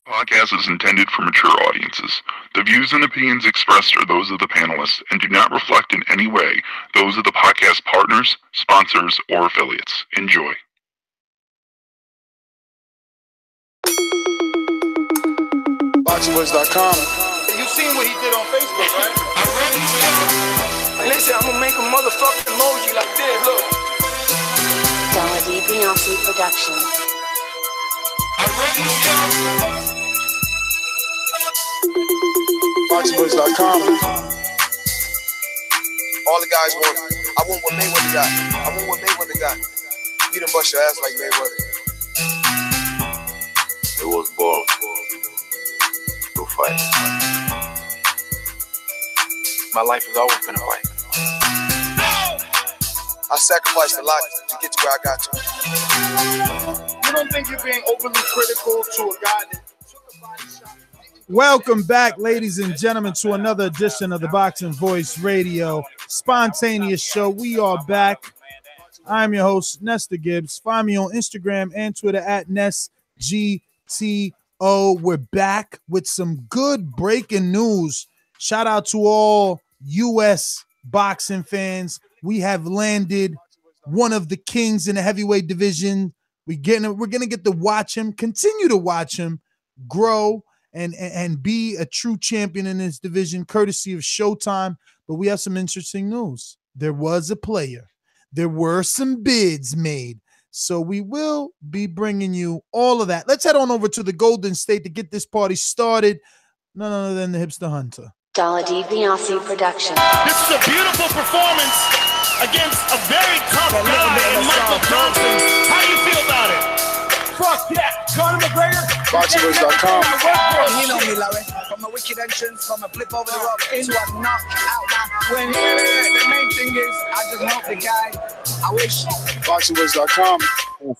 Podcast is intended for mature audiences. The views and opinions expressed are those of the panelists and do not reflect in any way those of the podcast partners, sponsors, or affiliates. Enjoy. ThaBoxingvoice.com. You seen what he did on Facebook, right? Listen, I'm gonna make a motherfucking emoji like this, look. ThaBoxingvoice production. ThaBoxingvoice.com. All the guys want. I want what Mayweather got. I want what Mayweather got. You done bust your ass like Mayweather. It was ball. No fight. My life has always been a fight. I sacrificed a lot to get to where I got to. You don't think you're being overly critical to a guy that took a body shot? Welcome back, ladies and gentlemen, to another edition of the Boxing Voice Radio Spontaneous Show. We are back. I'm your host, Nestor Gibbs. Find me on Instagram and Twitter at NestGTO. We're back with some good breaking news. Shout out to all U.S. boxing fans. We have landed one of the kings in the heavyweight division. We're gonna get to watch him, continue to watch him grow and be a true champion in this division, courtesy of Showtime. But we have some interesting news. There was a player. There were some bids made. So we will be bringing you all of that. Let's head on over to the Golden State to get this party started. None other than the Hipster Hunter. ThaBoxingvoice production. This is a beautiful performance against a very tough guy in Michael Johnson. How do you feel about it? Fuck that. Conor McGregor. ThaBoxingvoice.com. You know me, Larry. From a wicked entrance, from a flip over the rock to a knockout. When the main thing is, I just hope the guy. I wish. ThaBoxingvoice.com.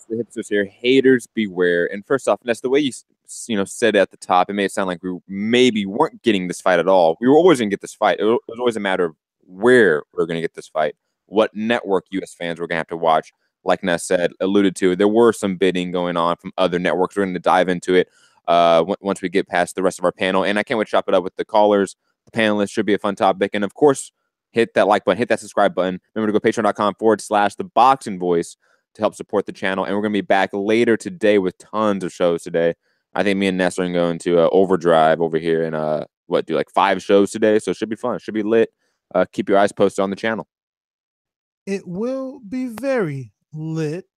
The hipsters here. Haters beware. And first off, that's the way you said at the top. It made it sound like we maybe weren't getting this fight at all. We were always going to get this fight. It was always a matter of where we're going to get this fight, what network U.S. fans were going to have to watch. Like Ness said, alluded to, there were some bidding going on from other networks. We're going to dive into it once we get past the rest of our panel. And I can't wait to chop it up with the callers, the panelists. Should be a fun topic. And of course, hit that like button, hit that subscribe button. Remember to go patreon.com/ThaBoxingVoice to help support the channel. And we're going to be back later today with tons of shows today. I think me and Nestor are going to go into overdrive over here and do like 5 shows today. So it should be fun. It should be lit. Keep your eyes posted on the channel. It will be very lit.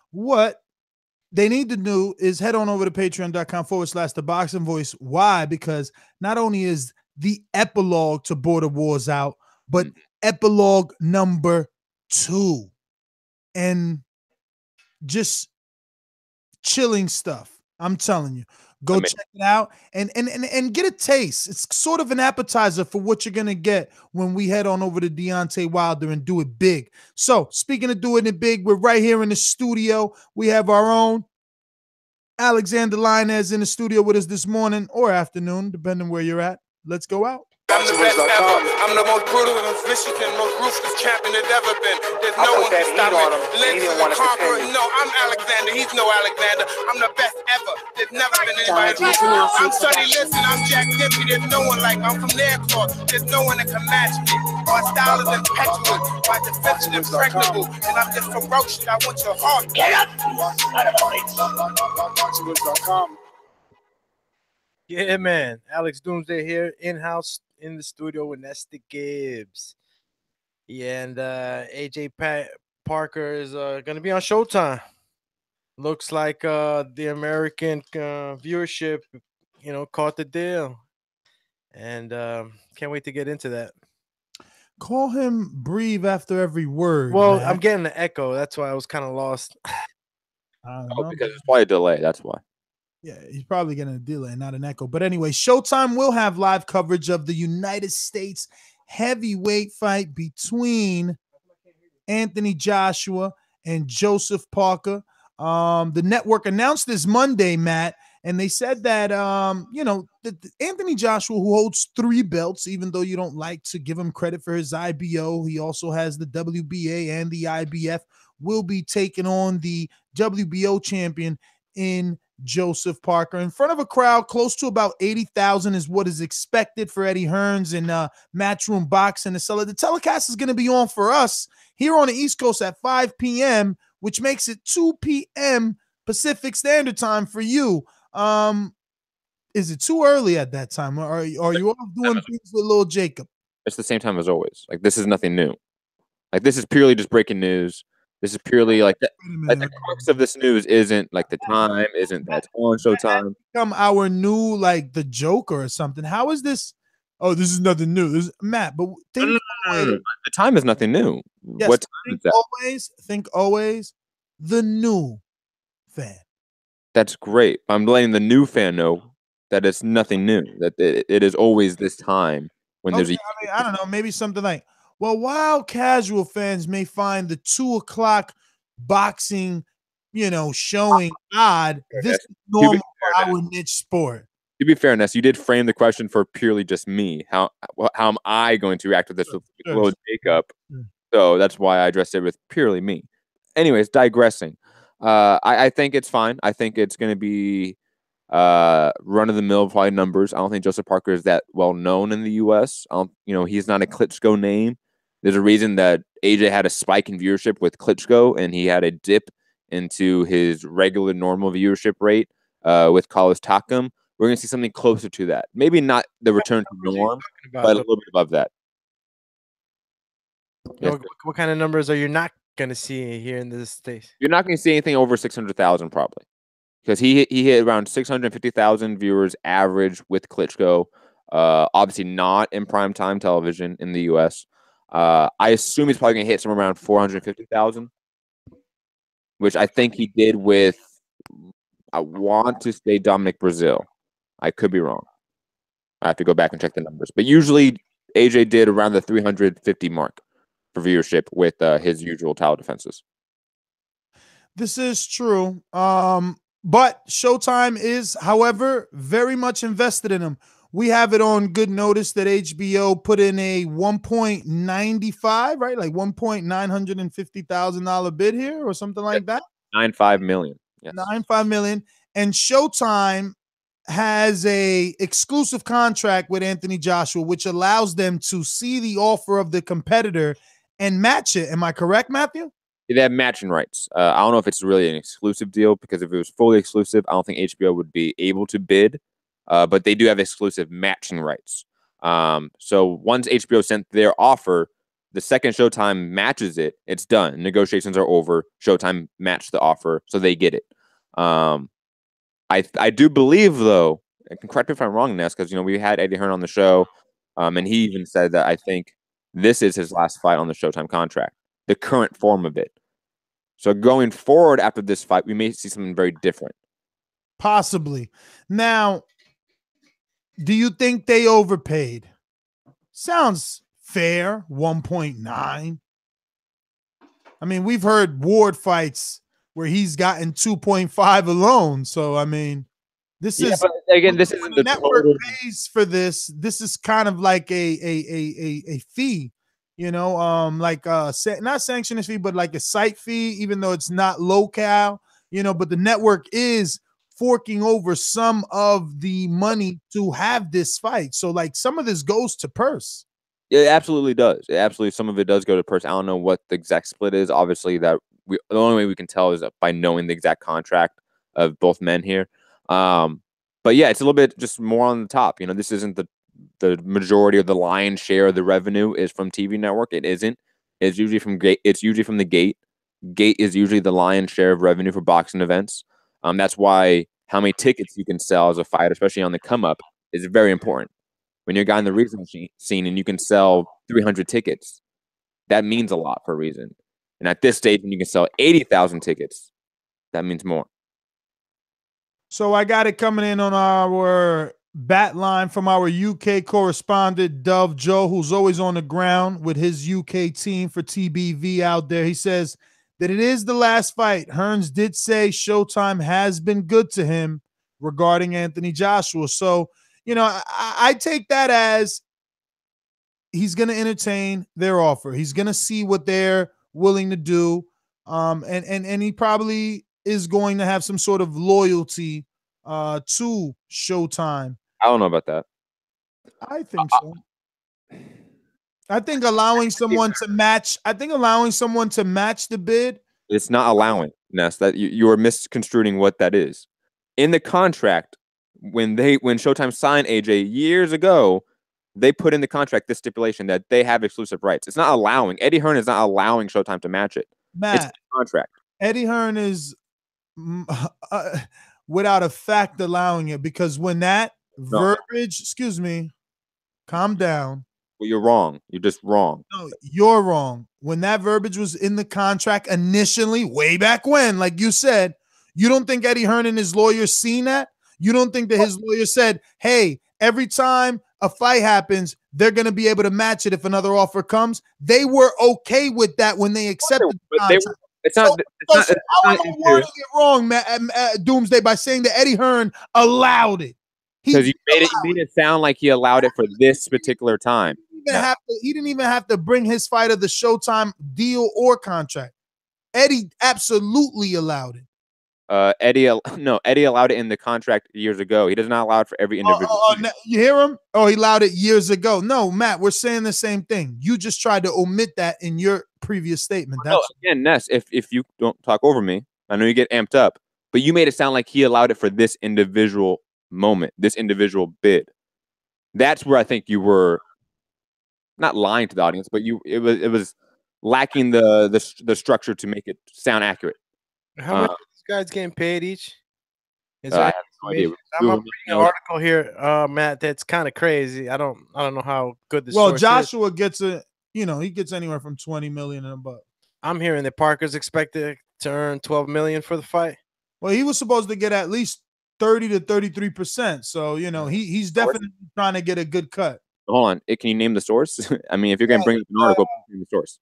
What they need to do is head on over to patreon.com/ThaBoxingVoice. Why? Because not only is the epilogue to Border Wars out, but epilogue number 2 and just chilling stuff. I'm telling you, go check it out and get a taste. It's sort of an appetizer for what you're going to get when we head on over to Deontay Wilder and do it big. So speaking of doing it big, we're right here in the studio. We have our own Alexander Lainez in the studio with us this morning or afternoon, depending where you're at. Let's go out. I'm the best ever. I'm the most brutal and vicious and most ruthless champion there's ever been. There's no one can stop me. Lynch is the conqueror. No, I'm Alexander. He's no Alexander. I'm the best ever. There's never been anybody like me. I'm Sonny Liston. I'm Jack Dippy. There's no one like me. I'm from their court. There's no one that can match me. My style is impetuous. My defense is impregnable. And I'm just ferocious. I want your heart. Get up! ThaBoxingvoice.com. Yeah, man. Alex Doomsday here, in-house in the studio with Nestor Gibbs. Yeah, and AJ Parker is going to be on Showtime. Looks like the American viewership, caught the deal. And can't wait to get into that. Call him breathe after every word. Well, man. I'm getting the echo. That's why I was kind of lost. Because it's probably a delay. That's why. Yeah, he's probably getting a delay, not an echo. But anyway, Showtime will have live coverage of the United States heavyweight fight between Anthony Joshua and Joseph Parker. The network announced this Monday, Matt, and they said that, Anthony Joshua, who holds 3 belts, even though you don't like to give him credit for his IBO, he also has the WBA and the IBF, will be taking on the WBO champion in Joseph Parker in front of a crowd close to about 80,000 is what is expected for Eddie Hearns and Matchroom Boxing to sell it. The telecast is going to be on for us here on the East Coast at 5 p.m., which makes it 2 p.m. Pacific Standard Time for you. Is it too early at that time? Or are you all doing things with Lil Jacob? It's the same time as always. Like, this is nothing new. Like, this is purely just breaking news. This is purely like the crux of this news isn't like the time, isn't that's on Showtime. Become our new like the Joker or something. How is this? Oh, this is nothing new. This is Matt, but think the time is nothing new. Yes, What time is that? Think always the new fan. That's great. I'm letting the new fan know that it's nothing new. That it is always this time when there's I don't know, maybe something like, well, while casual fans may find the 2 o'clock boxing, showing odd, this is normal for our niche sport. To be fair, Ness, you did frame the question for purely just me. How am I going to react to this with Lil Jacob? So that's why I addressed it with purely me. Anyways, digressing. I think it's fine. I think it's going to be run-of-the-mill probably numbers. I don't think Joseph Parker is that well known in the U.S. He's not a Klitschko name. There's a reason that AJ had a spike in viewership with Klitschko, and he had a dip into his regular normal viewership rate with Carlos Takam. We're going to see something closer to that. Maybe not the return to norm, but a little bit above that. What kind of numbers are you not going to see here in this state? You're not going to see anything over 600,000 probably. Because he hit around 650,000 viewers average with Klitschko. Obviously not in primetime television in the U.S. I assume he's probably going to hit somewhere around 450,000, which I think he did with, I want to say Dominic Brazil. I could be wrong. I have to go back and check the numbers. But usually AJ did around the 350 mark for viewership with his usual title defenses. This is true. But Showtime is, however, very much invested in him. We have it on good notice that HBO put in a $1.95, right? Like $1,950,000 bid here or something like that. $95 million. Yes. $95 million. And Showtime has a exclusive contract with Anthony Joshua, which allows them to see the offer of the competitor and match it. Am I correct, Matthew? They have matching rights. I don't know if it's really an exclusive deal, because if it was fully exclusive, I don't think HBO would be able to bid. But they do have exclusive matching rights. So once HBO sent their offer, the second Showtime matches it, it's done. Negotiations are over. Showtime matched the offer, so they get it. I do believe, though, and correct me if I'm wrong, Ness, because we had Eddie Hearn on the show, and he even said that I think this is his last fight on the Showtime contract, the current form of it. So going forward after this fight, we may see something very different. Possibly. Now, do you think they overpaid? Sounds fair, 1.9. I mean, we've heard Ward fights where he's gotten 2.5 alone. So, I mean, this is, but again, this isn't the network pays for this. This is kind of like a fee. Like not sanctioning fee, but like a site fee, even though it's not local, but the network is forking over some of the money to have this fight. So like some of this goes to purse. It absolutely does. Some of it does go to purse. I don't know what the exact split is. Obviously, the only way we can tell is by knowing the exact contract of both men here. But yeah, it's a little bit just more on the top. This isn't the majority of the lion's share of the revenue is from TV network. It isn't. It's usually from gate. It's usually from the gate. Gate is usually the lion's share of revenue for boxing events. That's why how many tickets you can sell as a fighter, especially on the come up, is very important. When you're a guy in the regional scene and you can sell 300 tickets, that means a lot for a reason. And at this stage, when you can sell 80,000 tickets, that means more. So I got it coming in on our bat line from our UK correspondent, Dove Joe, who's always on the ground with his UK team for TBV out there. He says that it is the last fight. Hearns did say Showtime has been good to him regarding Anthony Joshua. So, I take that as he's going to entertain their offer. He's going to see what they're willing to do. And he probably is going to have some sort of loyalty to Showtime. I don't know about that. I think so. I think allowing someone to match. I think allowing someone to match the bid. It's not allowing, Ness. That you are misconstruing what that is. In the contract, when Showtime signed AJ years ago, they put in the contract this stipulation that they have exclusive rights. It's not allowing. Eddie Hearn is not allowing Showtime to match it. Matt, it's a contract. Eddie Hearn is without a fact allowing it, because when that verbiage, excuse me, calm down. Well, you're wrong. You're just wrong. No, you're wrong. When that verbiage was in the contract initially, way back when, like you said, you don't think Eddie Hearn and his lawyers seen that? You don't think that his lawyer said, hey, every time a fight happens, they're going to be able to match it if another offer comes? They were okay with that when they accepted the contract. How am I wording it wrong, Doomsday, by saying that Eddie Hearn allowed it? Because you made it sound like he allowed it for this particular time. He didn't even have to bring his fighter the Showtime deal or contract. Eddie absolutely allowed it. Eddie allowed it in the contract years ago. He does not allow it for every individual. You hear him? Oh, he allowed it years ago. No, Matt, we're saying the same thing. You just tried to omit that in your previous statement. Again, Ness, if you don't talk over me, I know you get amped up, but you made it sound like he allowed it for this individual moment, this individual bid. That's where I think you were not lying to the audience, but it was lacking the structure to make it sound accurate. How much are these guys getting paid each? I have no idea. I'm reading an article here, Matt, that's kind of crazy. I don't know how good this. Well, Joshua gets he gets anywhere from 20 million and above. I'm hearing that Parker's expected to earn 12 million for the fight. Well, he was supposed to get at least 30 to 33%. So, he's definitely trying to get a good cut. Hold on. Can you name the source? I mean, if you're going to bring up an article, name the source.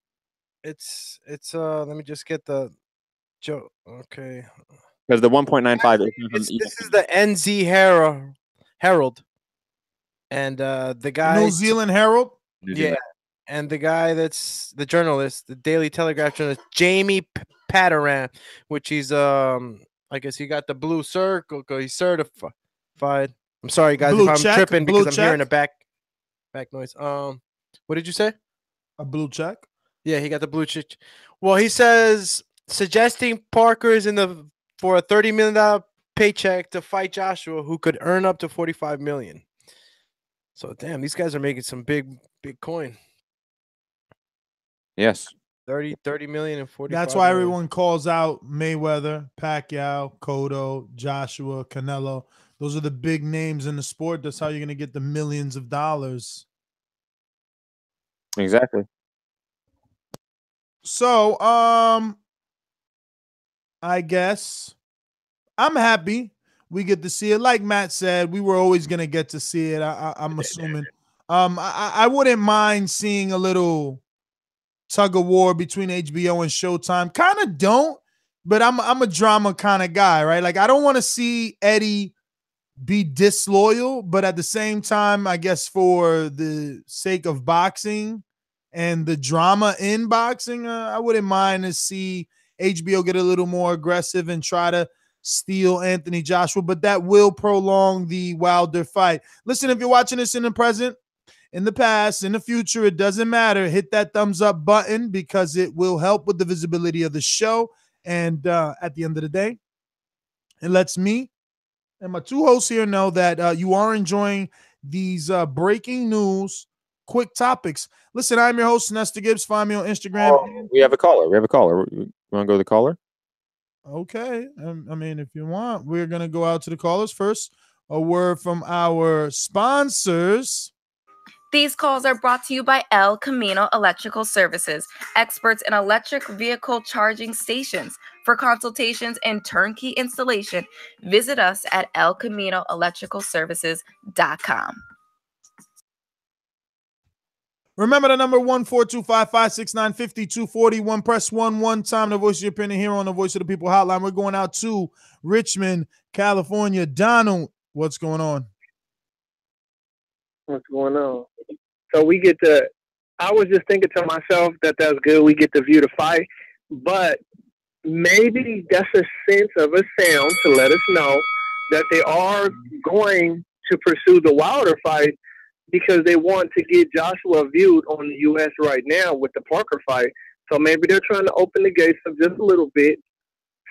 It's let me just get the joke. Okay. Because the 1.95 this is the NZ Herald. And the guy New Zealand Herald? Yeah. And the guy that's the journalist, the Daily Telegraph journalist, Jamie Padaran, which he's I guess he got the blue circle because he's certified. I'm sorry, guys, if I'm tripping because I'm hearing a back noise. What did you say? A blue check? Yeah, he got the blue check. Well, he says suggesting Parker is for a $30 million paycheck to fight Joshua, who could earn up to $45 million. So, damn, these guys are making some big coin. Yes. 30 million and 45. That's why everyone calls out Mayweather, Pacquiao, Cotto, Joshua, Canelo. Those are the big names in the sport. That's how you're going to get the millions of dollars. Exactly. So, I guess I'm happy we get to see it. Like Matt said, we were always going to get to see it. I'm assuming. I wouldn't mind seeing a little tug of war between HBO and Showtime. Kind of don't, but I'm a drama kind of guy, right? Like, I don't want to see Eddie be disloyal, but at the same time, I guess for the sake of boxing and the drama in boxing, I wouldn't mind to see HBO get a little more aggressive and try to steal Anthony Joshua, but that will prolong the Wilder fight. Listen, if you're watching this in the present, in the past, in the future, it doesn't matter. Hit that thumbs up button because it will help with the visibility of the show. And at the end of the day, it lets me and my two hosts here know that you are enjoying these breaking news, quick topics. Listen, I'm your host, Nestor Gibbs. Find me on Instagram. Oh, we have a caller. You want to go to the caller? Okay. I mean, if you want, we're going to go out to the callers first. A word from our sponsors. These calls are brought to you by El Camino Electrical Services, experts in electric vehicle charging stations. For consultations and turnkey installation, visit us at elcaminoelectricalservices.com. Remember the number 1-425-569-5241. Press 1 time to voice your opinion here on the Voice of the People hotline. We're going out to Richmond, California. Donald, what's going on? What's going on? So we get I was just thinking to myself that that's good. We get to view the fight, but maybe that's a sense of a sound to let us know that they are going to pursue the Wilder fight because they want to get Joshua viewed on the U.S. right now with the Parker fight. So maybe they're trying to open the gates up just a little bit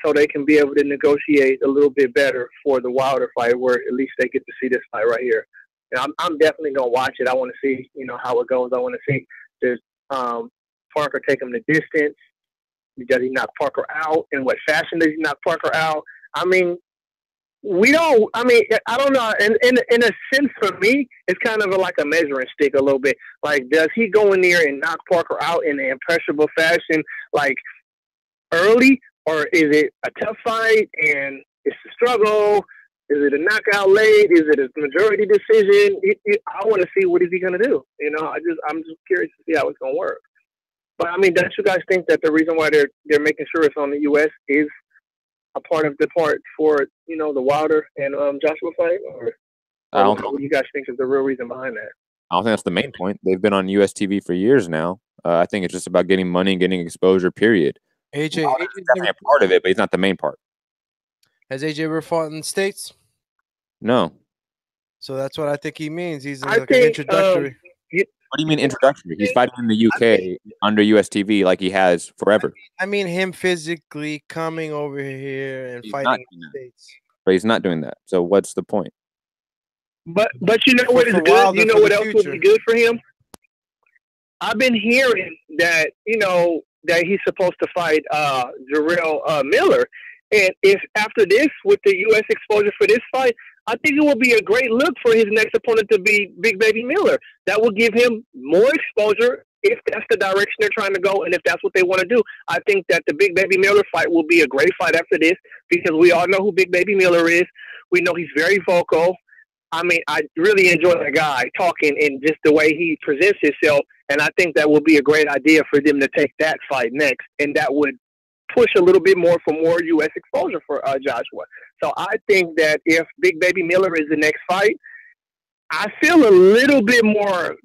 so they can be able to negotiate a little bit better for the Wilder fight, where at least they get to see this fight right here. And I'm definitely going to watch it. I want to see, how it goes. I want to see does Parker take him the distance? Does he knock Parker out? In what fashion does he knock Parker out? I mean, I don't know. In a sense, for me, it's kind of like a measuring stick a little bit. Like, does he go in there and knock Parker out in an impressionable fashion, like early, or is it a tough fight and it's a struggle? Is it a knockout late? Is it a majority decision? I want to see what is he going to do. I'm just curious to see how it's going to work. But I mean, don't you guys think that the reason why they're making sure it's on the U.S. is a part of the part for the Wilder and Joshua fight, or what do you guys think is the real reason behind that? I don't think that's the main point. They've been on U.S. TV for years now. I think it's just about getting money and getting exposure. Period. AJ's definitely a part of it, but he's not the main part. Has AJ ever fought in the States? No. So that's what I think he means. He's like an introductory. What do you mean introductory? He's fighting in the UK under US TV like he has forever. I mean him physically coming over here and fighting in the States. But he's not doing that. So what's the point? But you know what is good? You know what else would be good for him? I've been hearing that, that he's supposed to fight Jarrell Miller. And if after this, with the U.S. exposure for this fight, I think it will be a great look for his next opponent to be Big Baby Miller. That will give him more exposure if that's the direction they're trying to go and if that's what they want to do. I think that the Big Baby Miller fight will be a great fight after this because we all know who Big Baby Miller is. We know he's very vocal. I mean, I really enjoy the guy talking and just the way he presents himself, and I think that will be a great idea for them to take that fight next, and that would push a little bit more for more U.S. exposure for Joshua. So I think that if Big Baby Miller is the next fight, I feel a little bit more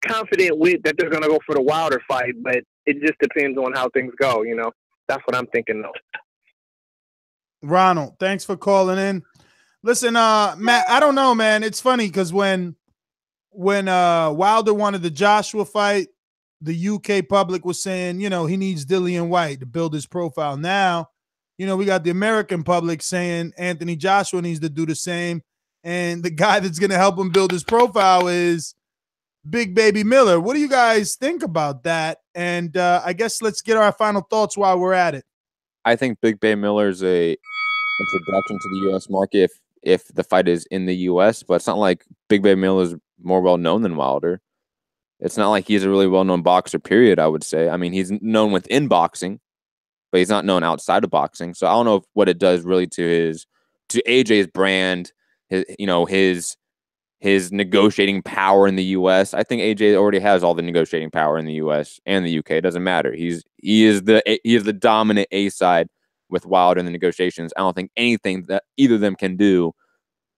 confident with that they're going to go for the Wilder fight, but it just depends on how things go, That's what I'm thinking, though. Ronald, thanks for calling in. Listen, Matt, I don't know, man. It's funny because when Wilder wanted the Joshua fight, the UK public was saying, he needs Dillian White to build his profile. Now, we got the American public saying Anthony Joshua needs to do the same. And the guy that's going to help him build his profile is Big Baby Miller. What do you guys think about that? And I guess let's get our final thoughts while we're at it. I think Big Baby Miller is a introduction to the U.S. market if the fight is in the U.S., but it's not like Big Baby Miller is more well-known than Wilder. It's not like he's a really well-known boxer, period, I would say. I mean, he's known within boxing, but he's not known outside of boxing. So I don't know what it does really to AJ's brand, his negotiating power in the U.S. I think AJ already has all the negotiating power in the U.S. and the UK. It doesn't matter. He is the dominant A side with Wilder in the negotiations. I don't think anything that either of them can do,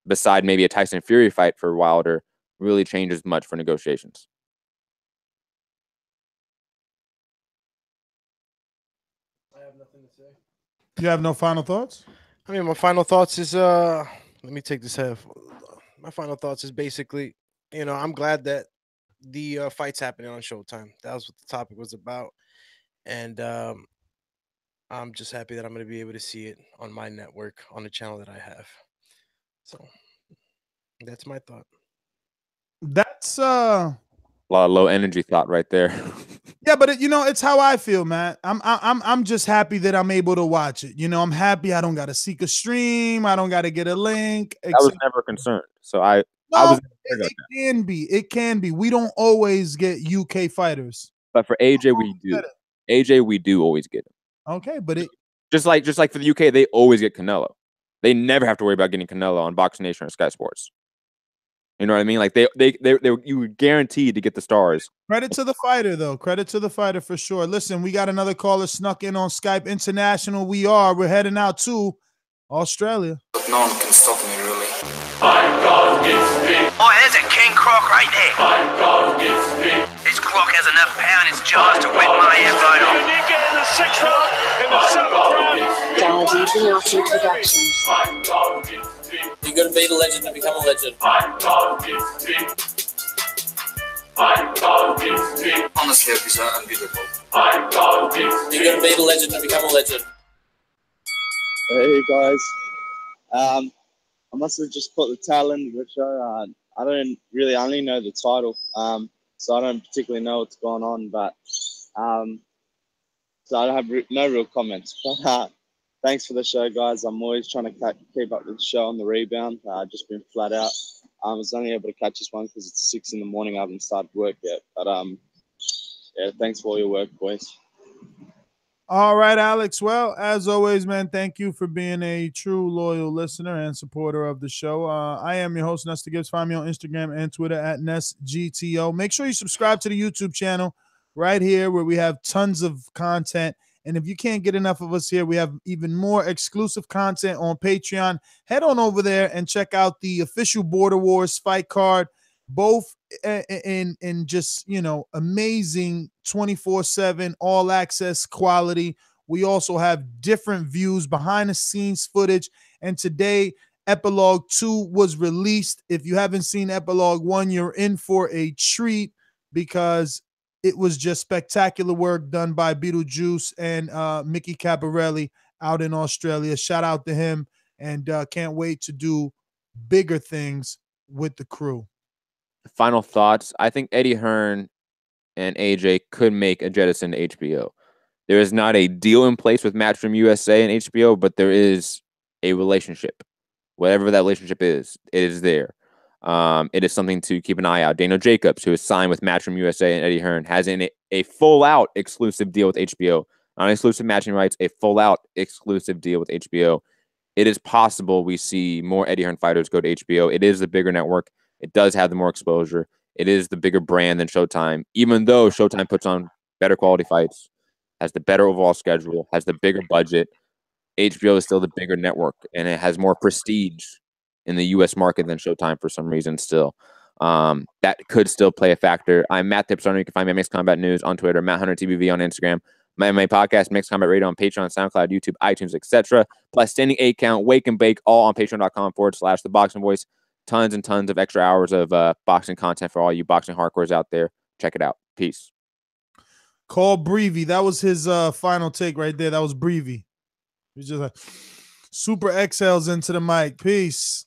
beside maybe a Tyson Fury fight for Wilder, really changes much for negotiations. You have no final thoughts? I mean, my final thoughts is let me take this half. My final thoughts is basically, I'm glad that the fight's happening on Showtime. That was what the topic was about. And I'm just happy that I'm going to be able to see it on my network, on the channel that I have. So that's my thought. That's a lot of low energy thought right there. Yeah, but it's how I feel, man. I'm just happy that I'm able to watch it. I'm happy I don't got to seek a stream. I don't got to get a link. I was never concerned. So I was. It can be. We don't always get UK fighters, but for AJ we do. AJ we do always get him. Okay, but it just like for the UK, they always get Canelo. They never have to worry about getting Canelo on Boxing Nation or Sky Sports. You know what I mean? Like they you were guaranteed to get the stars. Credit to the fighter, though. Credit to the fighter for sure. Listen, we got another caller snuck in on Skype International. We're heading out to Australia. No one can stop me, really. My God gets big. Oh, there's a King Croc right there. My God gets big. It's Croc has enough power in its jaws to whip my head right off. You did get in the 6th round and the 7th round. ThaBoxingvoice Productions. You're going to be the legend to become a legend. Honestly, these are unbeatable. You're going to be the legend to become a legend. Hey guys, I must have just put the tail into the show. I don't really, I only know the title, so I don't particularly know what's going on, but so I don't have no real comments. But thanks for the show, guys. I'm always trying to keep up with the show on the rebound. Just been flat out. I was only able to catch this one because it's 6 a.m. I haven't started work yet, but yeah, thanks for all your work, boys. All right, Alex. Well, as always, man, thank you for being a true loyal listener and supporter of the show. I am your host, Nestor Gibbs. Find me on Instagram and Twitter at NestGTO. Make sure you subscribe to the YouTube channel right here where we have tons of content. And if you can't get enough of us here, we have even more exclusive content on Patreon. Head on over there and check out the official Border Wars fight card, both in just, you know, amazing 24/7 all access quality. We also have different views, behind the scenes footage. And today, Epilogue 2 was released. If you haven't seen Epilogue 1, you're in for a treat because it was just spectacular work done by Beetlejuice and Mickey Caparelli out in Australia. Shout out to him, and can't wait to do bigger things with the crew. Final thoughts. I think Eddie Hearn and AJ could make a jettison to HBO. There is not a deal in place with Matchroom USA and HBO, but there is a relationship. Whatever that relationship is, it is there. It is something to keep an eye out. Daniel Jacobs, who is signed with Matchroom USA and Eddie Hearn, has a full-out exclusive deal with HBO. Not exclusive matching rights, a full-out exclusive deal with HBO. It is possible we see more Eddie Hearn fighters go to HBO. It is the bigger network. It does have the more exposure. It is the bigger brand than Showtime, even though Showtime puts on better quality fights, has the better overall schedule, has the bigger budget. HBO is still the bigger network, and it has more prestige in the U.S. market than Showtime for some reason still. That could still play a factor. I'm Matt Hipster. You can find me at Mixed Combat News on Twitter, Matt Hunter TVV on Instagram, my MMA podcast, Mixed Combat Radio on Patreon, SoundCloud, YouTube, iTunes, etc. Plus Standing 8 Count, Wake and Bake, all on patreon.com/ThaBoxingVoice. Tons and tons of extra hours of boxing content for all you boxing hardcores out there. Check it out. Peace. Call Breevy. That was his final take right there. That was Breevy. He's just like super exhales into the mic. Peace.